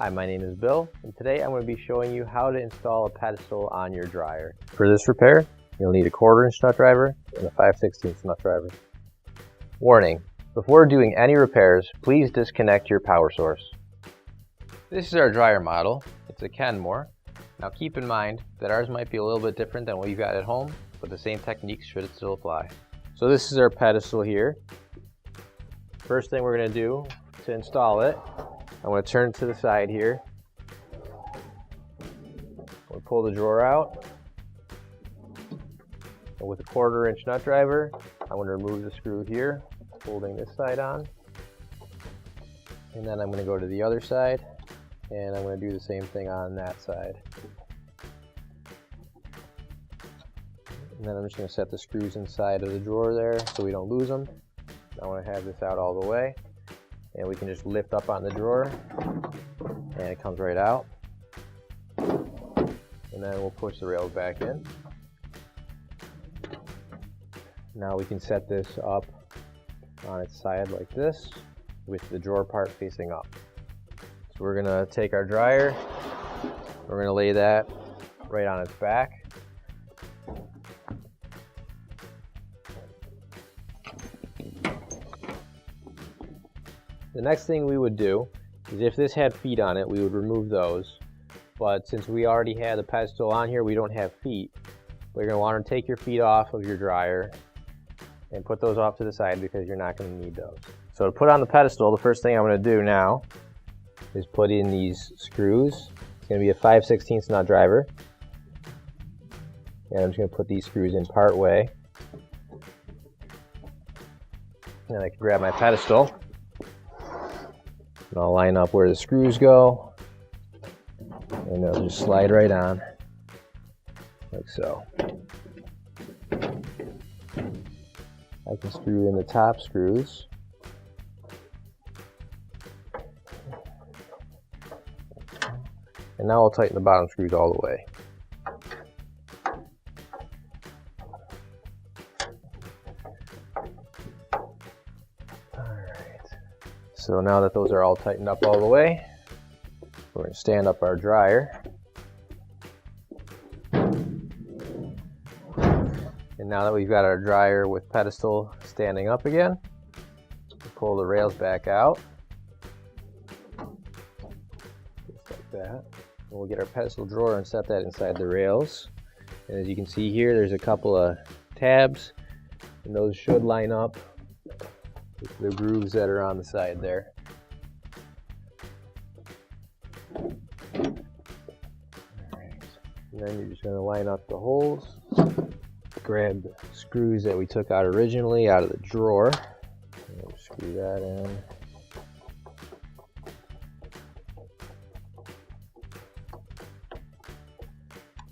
Hi, my name is Bill, and today I'm going to be showing you how to install a pedestal on your dryer. For this repair, you'll need a 1/4" nut driver and a 5/16" nut driver. Warning: before doing any repairs, please disconnect your power source. This is our dryer model. It's a Kenmore. Now keep in mind that ours might be a little bit different than what you've got at home, but the same techniques should still apply. So this is our pedestal here. First thing we're going to do to install it, I'm going to turn it to the side here. We'll pull the drawer out. And with a 1/4" nut driver, I'm going to remove the screw here, holding this side on. And then I'm going to go to the other side, and I'm going to do the same thing on that side. And then I'm just going to set the screws inside of the drawer there so we don't lose them. I want to have this out all the way. And we can just lift up on the drawer and it comes right out. And then we'll push the rails back in. Now we can set this up on its side like this with the drawer part facing up. So we're going to take our dryer, we're going to lay that right on its back. The next thing we would do is, if this had feet on it, we would remove those. But since we already had the pedestal on here, we don't have feet. We're going to want to take your feet off of your dryer and put those off to the side because you're not going to need those. So to put on the pedestal, the first thing I'm going to do now is put in these screws. It's going to be a 5/16" nut driver. And I'm just going to put these screws in part way. And I can grab my pedestal. And I'll line up where the screws go, and they'll just slide right on, like so. I can screw in the top screws. And now I'll tighten the bottom screws all the way. So now that those are all tightened up all the way, we're going to stand up our dryer. And now that we've got our dryer with pedestal standing up again, we'll pull the rails back out. Just like that. And we'll get our pedestal drawer and set that inside the rails. And as you can see here, there's a couple of tabs, and those should line up with the grooves that are on the side there. Alright. And then you're just going to line up the holes. Grab the screws that we took out originally out of the drawer. And we'll screw that in.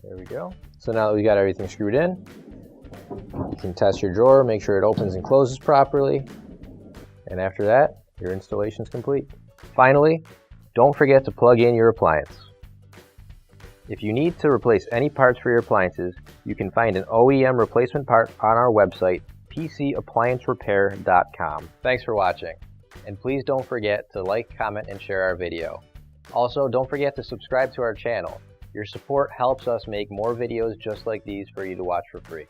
There we go. So now that we got everything screwed in, you can test your drawer, make sure it opens and closes properly. And after that, your installation is complete. Finally, don't forget to plug in your appliance. If you need to replace any parts for your appliances, you can find an OEM replacement part on our website, PCApplianceRepair.com. Thanks for watching, and please don't forget to like, comment, and share our video. Also, don't forget to subscribe to our channel. Your support helps us make more videos just like these for you to watch for free.